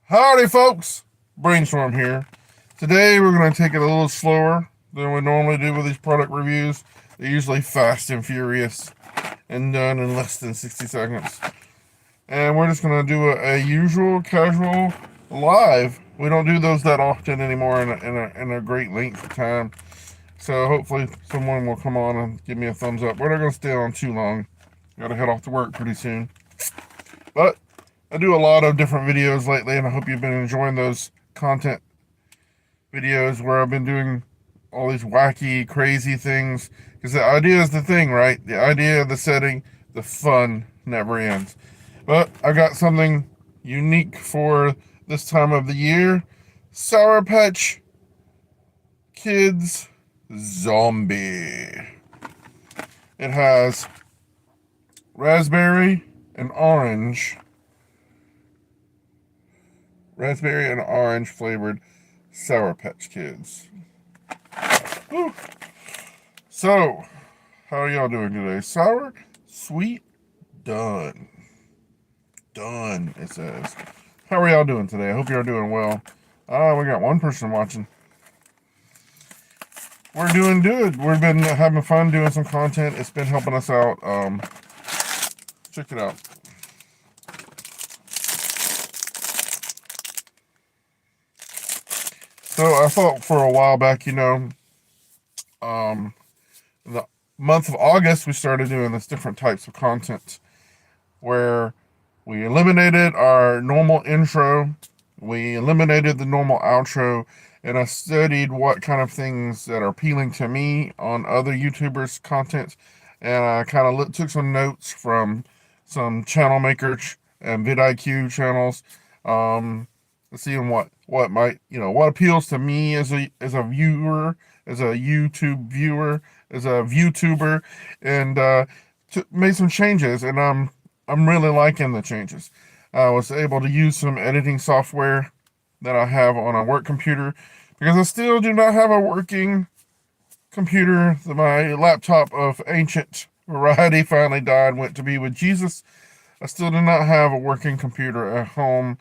Howdy folks, BRAiNStORM here. Today we're going to take it a little slower than we normally do with these product reviews. They're usually fast and furious and done in less than 60 seconds. And we're just going to do a usual casual live. We don't do those that often anymore in a great length of time. So hopefully someone will come on and give me a thumbs up. We're not going to stay on too long. Got to head off to work pretty soon. But I do a lot of different videos lately, and I hope you've been enjoying those content videos where I've been doing all these wacky, crazy things. Because the idea is the thing, right? The idea of the setting, the fun never ends. But I got something unique for this time of the year. Sour Patch Kids Zombie. It has raspberry and orange flavored Sour Patch Kids. Woo. So, how are y'all doing today? Sour, sweet, done. Done, it says. How are y'all doing today? I hope y'all doing well. We got one person watching. We're doing good. We've been having fun doing some content. It's been helping us out. Check it out. So I thought for a while back, the month of August, we started doing this different types of content where we eliminated our normal intro, we eliminated the normal outro, and I studied what kind of things that are appealing to me on other YouTubers' content, and I kind of took some notes from some channel makers and vidIQ channels. Seeing what might what appeals to me as a viewer, as a YouTube viewer, as a ViewTuber, and made some changes, and I'm really liking the changes. I was able to use some editing software that I have on a work computer because I still do not have a working computer. My laptop of ancient variety finally died, went to be with Jesus. I still do not have a working computer at home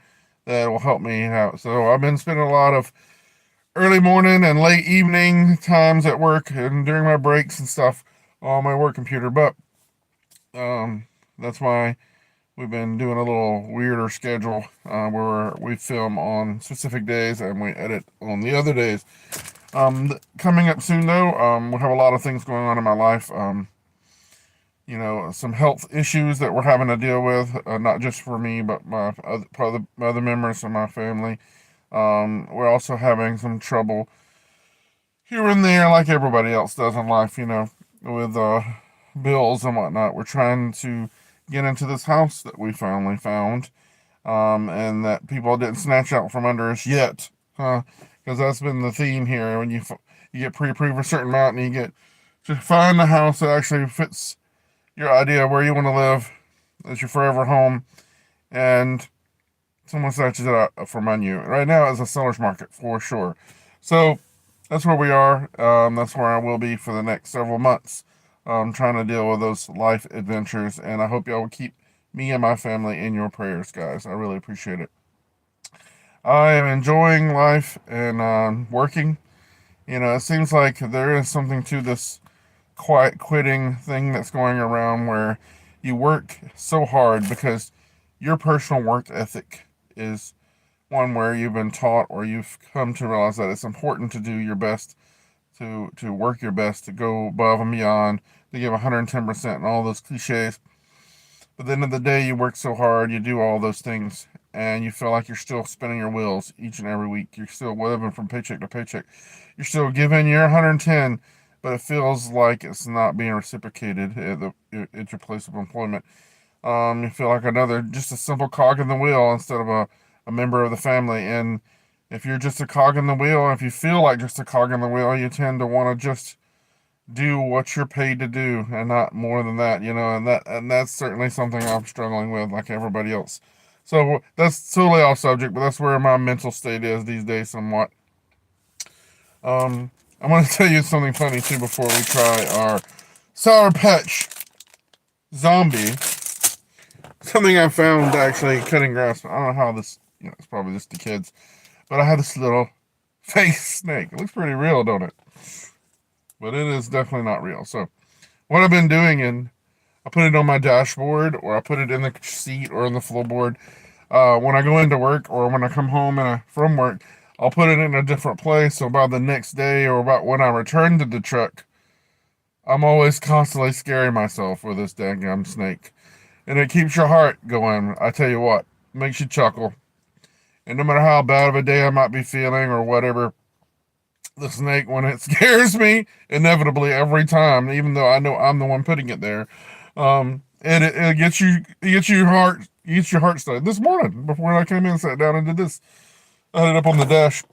that will help me out. So I've been spending a lot of early morning and late evening times at work and during my breaks and stuff on my work computer. But that's why we've been doing a little weirder schedule where we film on specific days and we edit on the other days. Coming up soon though, we have a lot of things going on in my life. Some health issues that we're having to deal with, not just for me, but my other members of my family. We're also having some trouble here and there, like everybody else does in life, with bills and whatnot. We're trying to get into this house that we finally found, and that people didn't snatch out from under us yet, because that's been the theme here. When you get pre-approved a certain amount, and you get to find the house that actually fits your idea of where you want to live, as your forever home, and someone snatches it out from under you. Right now it's a seller's market for sure. So that's where we are. That's where I will be for the next several months, trying to deal with those life adventures. And I hope y'all will keep me and my family in your prayers, guys. I really appreciate it. I am enjoying life and working. It seems like there is something to this quiet quitting thing that's going around where you work so hard because your personal work ethic is one where you've been taught or you've come to realize that it's important to do your best, to work your best, to go above and beyond, to give 110% and all those cliches. But at the end of the day, you work so hard, you do all those things, and you feel like you're still spinning your wheels each and every week. You're still living from paycheck to paycheck. You're still giving your 110, but it feels like it's not being reciprocated at your place of employment. You feel like just a simple cog in the wheel instead of a member of the family. And if you're just a cog in the wheel, if you feel like just a cog in the wheel, you tend to want to just do what you're paid to do and not more than that, and that's certainly something I'm struggling with like everybody else. So that's totally off subject, but that's where my mental state is these days somewhat. I'm going to tell you something funny too before we try our Sour Patch Zombie. Something I found actually cutting grass. I don't know how this, it's probably just the kids. But I have this little fake snake. It looks pretty real, don't it? But it is definitely not real. So what I've been doing, and I put it on my dashboard, or I put it in the seat or on the floorboard. When I go into work or when I come home from work, I'll put it in a different place. So about the next day or about when I return to the truck, I'm always constantly scaring myself with this daggum snake. And it keeps your heart going. I tell you what, makes you chuckle. And no matter how bad of a day I might be feeling or whatever, the snake, when it scares me, inevitably every time, even though I know I'm the one putting it there, and it gets your heart started. This morning, before I came in, sat down and did this, I had it up on the dash,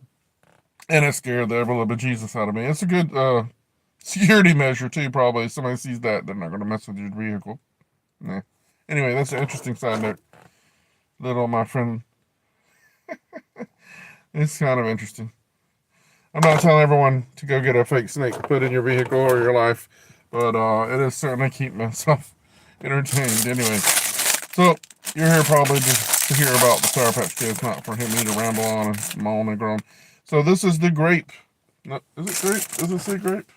and it scared the ever living Jesus out of me. It's a good security measure too. Probably if somebody sees that, they're not going to mess with your vehicle. Nah. Anyway, that's an interesting side note. Little my friend, it's kind of interesting. I'm not telling everyone to go get a fake snake to put in your vehicle or your life, but it is certainly keep myself entertained. Anyway, so you're here probably just to hear about the Sour Patch Kids, not for me to ramble on and moan and groan. So this is the grape. No, is it grape? Does it say grape?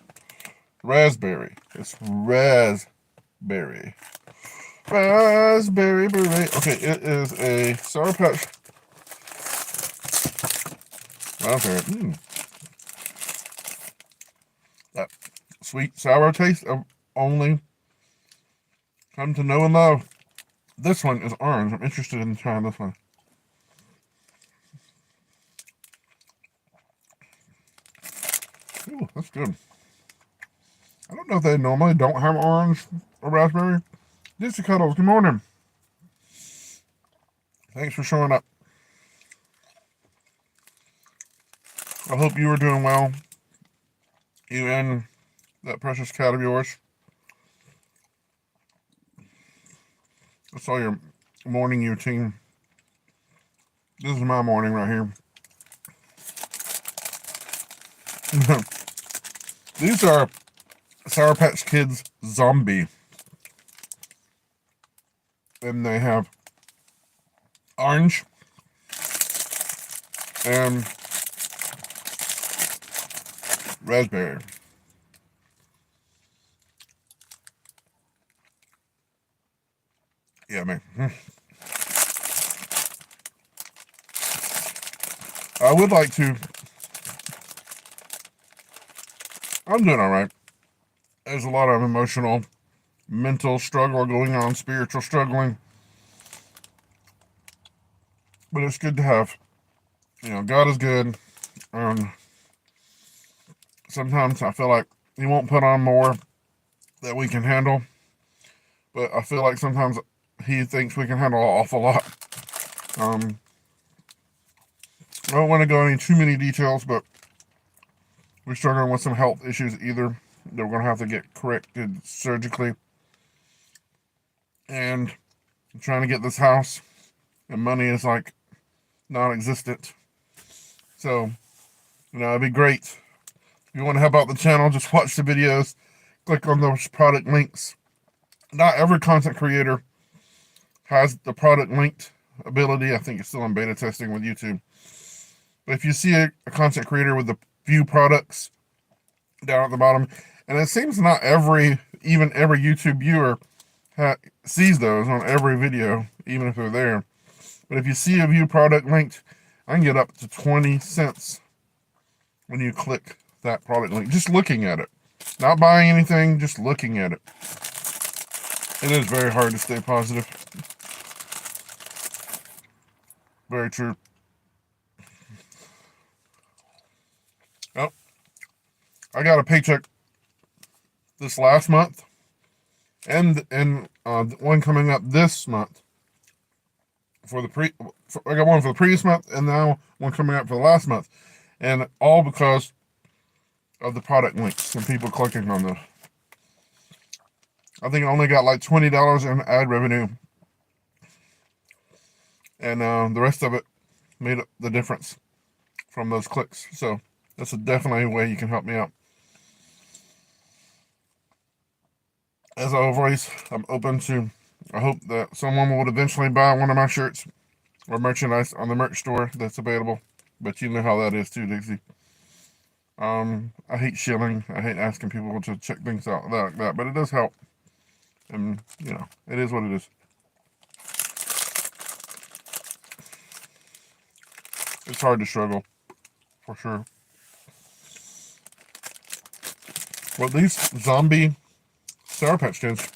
Raspberry. It's raspberry. Raspberry beret. Okay, it is a Sour Patch raspberry. That sweet, sour taste of only come to know and love. This one is orange. I'm interested in trying this one. Ooh, that's good. I don't know if they normally don't have orange or raspberry. Dixie Cuddles, good morning. Thanks for showing up. I hope you are doing well. You and that precious cat of yours. I saw your morning routine. This is my morning right here. These are Sour Patch Kids Zombie. And they have orange and raspberry. Yeah, man. I would like to. I'm doing all right. There's a lot of emotional, mental struggle going on, spiritual struggling. But it's good to have. God is good. Sometimes I feel like He won't put on more that we can handle. But I feel like sometimes He thinks we can handle an awful lot. I don't want to go into too many details, but we're struggling with some health issues either that we're going to have to get corrected surgically. And I'm trying to get this house, and money is like non-existent. So, it'd be great. If you want to help out the channel, just watch the videos, click on those product links. Not every content creator has the product linked ability. I think it's still in beta testing with YouTube. But if you see a content creator with a few products down at the bottom, and it seems not even every YouTube viewer sees those on every video, even if they're there. But if you see a view product linked, I can get up to 20 cents when you click that product link. Just looking at it. Not buying anything, just looking at it. It is very hard to stay positive. Very true. Oh, I got a paycheck this last month, and one coming up this month. I got one for the previous month, and now one coming up for the last month, and all because of the product links and people clicking on them. I think I only got like $20 in ad revenue, and the rest of it made up the difference from those clicks. So that's definitely a way you can help me out. As always, I'm open to. I hope that someone will eventually buy one of my shirts. or merchandise on the merch store that's available. But you know how that is too, Dixie. I hate shilling. I hate asking people to check things out like that, but it does help. And, it is what it is. It's hard to struggle, for sure. Well, these zombie Sour Patch Kids,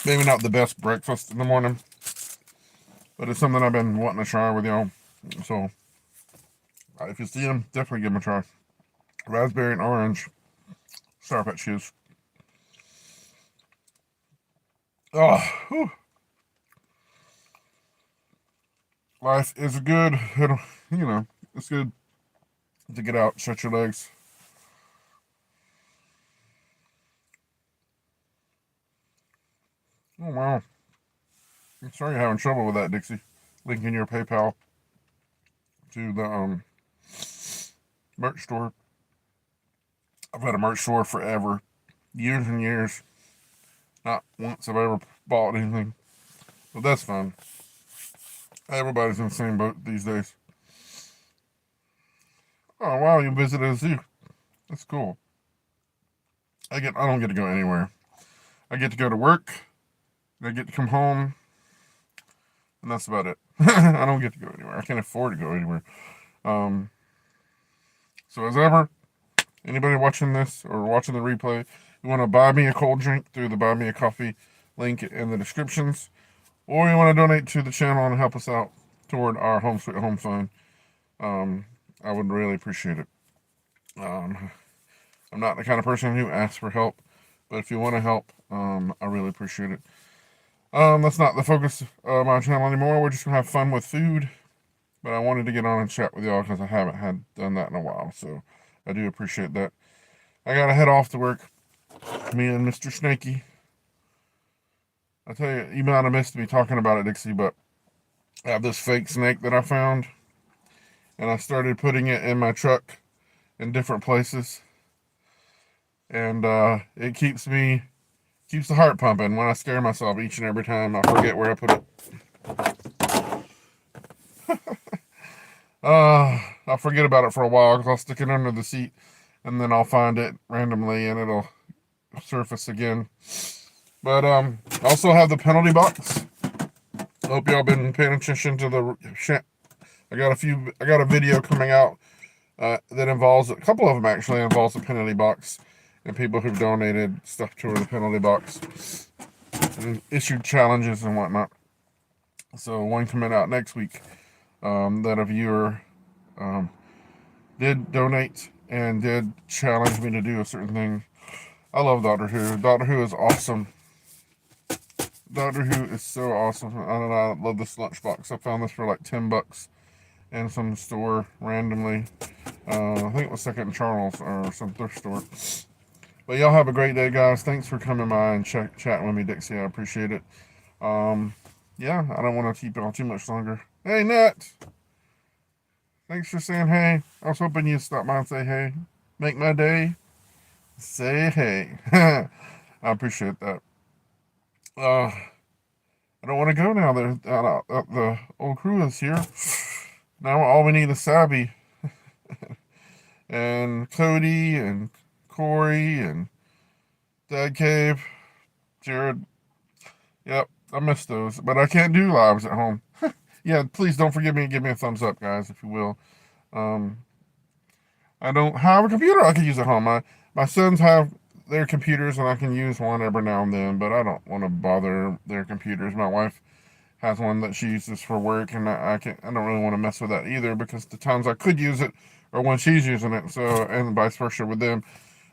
maybe not the best breakfast in the morning, but it's something I've been wanting to try with y'all. So, if you see them, definitely give them a try. Raspberry and orange Sour Patch Kids. Oh, whew. Life is good. It's good to get out, stretch your legs. Oh, wow. I'm sorry you're having trouble with that, Dixie. Linking your PayPal to the merch store. I've had a merch store forever, years and years. Not once have I ever bought anything, but that's fine. Everybody's in the same boat these days. Oh wow, you visited a zoo. That's cool. I don't get to go anywhere. I get to go to work. I get to come home, and that's about it. I don't get to go anywhere. I can't afford to go anywhere. Um, so as ever, anybody watching this or watching the replay, you want to buy me a cold drink through the Buy Me a Coffee link in the descriptions, or you want to donate to the channel and help us out toward our Home Sweet Home Fund, I would really appreciate it. I'm not the kind of person who asks for help, but if you want to help, I really appreciate it. That's not the focus of my channel anymore. We're just gonna have fun with food, but I wanted to get on and chat with y'all because I haven't done that in a while, so I do appreciate that. I gotta head off to work. Me and Mr. Snaky. I tell you, you might have missed me talking about it, Dixie, but I have this fake snake that I found, and I started putting it in my truck in different places, and it keeps the heart pumping. When I scare myself each and every time, I forget where I put it. I'll forget about it for a while because I'll stick it under the seat, and then I'll find it randomly, and it'll surface again. But also have the penalty box. I hope y'all been paying attention to the. I got a video coming out that involves a couple of them actually involves the penalty box and people who've donated stuff to the penalty box and issued challenges and whatnot. So one coming out next week that a viewer did donate and did challenge me to do a certain thing. I love Doctor Who. Doctor Who is awesome. Doctor Who is so awesome. I don't know. I love this lunchbox. I found this for like $10 in some store randomly. I think it was Second Charles or some thrift store. But y'all have a great day, guys. Thanks for coming by and chatting with me, Dixie. I appreciate it. Yeah, I don't want to keep y'all too much longer. Hey, Nat. Thanks for saying hey. I was hoping you'd stop by and say hey. Make my day. Say hey. I appreciate that. I don't want to go now. The old crew is here. Now all we need is Sabby and Cody and Corey and Dad Cave, Jared. Yep, I missed those, but I can't do lives at home. Yeah, please don't forgive me and give me a thumbs up, guys, if you will. I don't have a computer I can use at home. My sons have their computers, and I can use one every now and then, but I don't want to bother their computers. My wife has one that she uses for work, and I don't really want to mess with that either because the times I could use it are when she's using it. So and vice versa with them.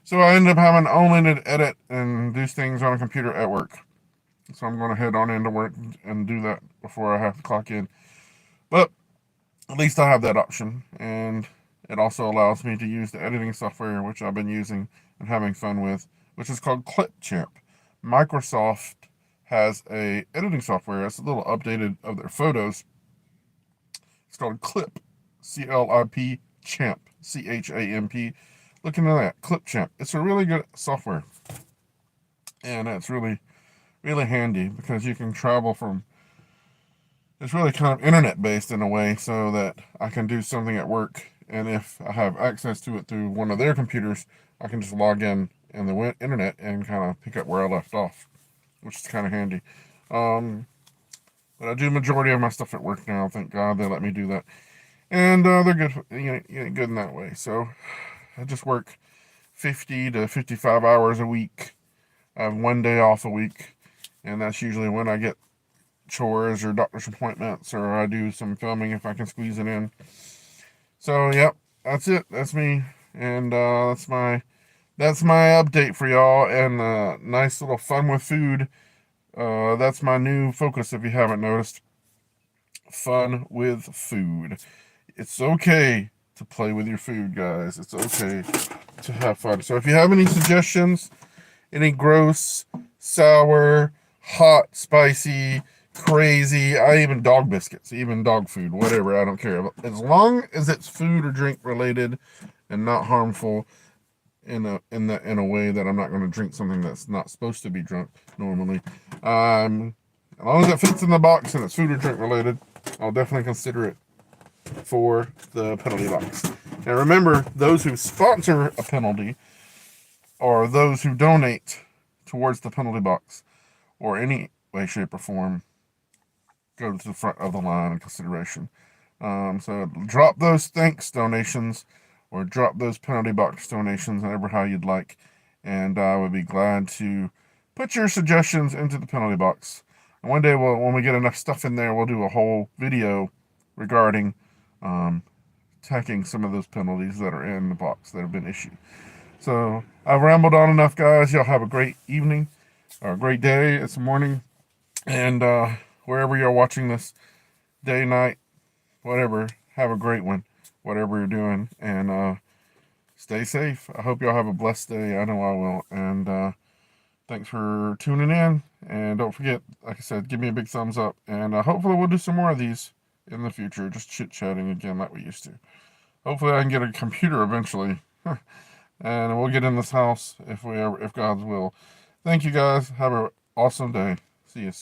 So I end up having only to edit and do things on a computer at work. So I'm going to head on into work and do that before I have to clock in. But at least I have that option, and it also allows me to use the editing software which I've been using and having fun with, which is called Clipchamp. Microsoft has a editing software. It's a little updated of their photos. It's called Clip, CLIP Champ, CHAMP. Look into that, Clipchamp. It's a really good software, and it's really, really handy because you can travel from it's really kind of internet based in a way, so that I can do something at work, and if I have access to it through one of their computers, I can just log in the internet and kind of pick up where I left off, which is kind of handy. Um, but I do majority of my stuff at work now. Thank God they let me do that, and they're good, good in that way. So I just work 50 to 55 hours a week. I have 1 day off a week, and that's usually when I get chores or doctor's appointments, or I do some filming if I can squeeze it in. So, yep, that's it. That's me, and that's my update for y'all. And nice little fun with food. That's my new focus. If you haven't noticed, fun with food. It's okay to play with your food, guys. It's okay to have fun. So, if you have any suggestions, any gross, sour, hot, spicy, crazy, I even dog biscuits, even dog food, whatever, I don't care. As long as it's food or drink related and not harmful in a way that I'm not going to drink something that's not supposed to be drunk normally. As long as it fits in the box and it's food or drink related, I'll definitely consider it for the penalty box. Now remember, those who sponsor a penalty or those who donate towards the penalty box or any way, shape, or form go to the front of the line in consideration. So drop those thanks donations or drop those penalty box donations, however how you'd like, and I would be glad to put your suggestions into the penalty box. And one day, when we get enough stuff in there, we'll do a whole video regarding attacking some of those penalties that are in the box that have been issued. So I've rambled on enough, guys. Y'all have a great evening or a great day. It's morning, and wherever you're watching this, day, night, whatever, have a great one, whatever you're doing, and stay safe. I hope y'all have a blessed day. I know I will. And thanks for tuning in. And don't forget, like I said, give me a big thumbs up. And hopefully we'll do some more of these in the future, just chit-chatting again like we used to. Hopefully I can get a computer eventually. And we'll get in this house if God's will. Thank you, guys. Have an awesome day. See you soon.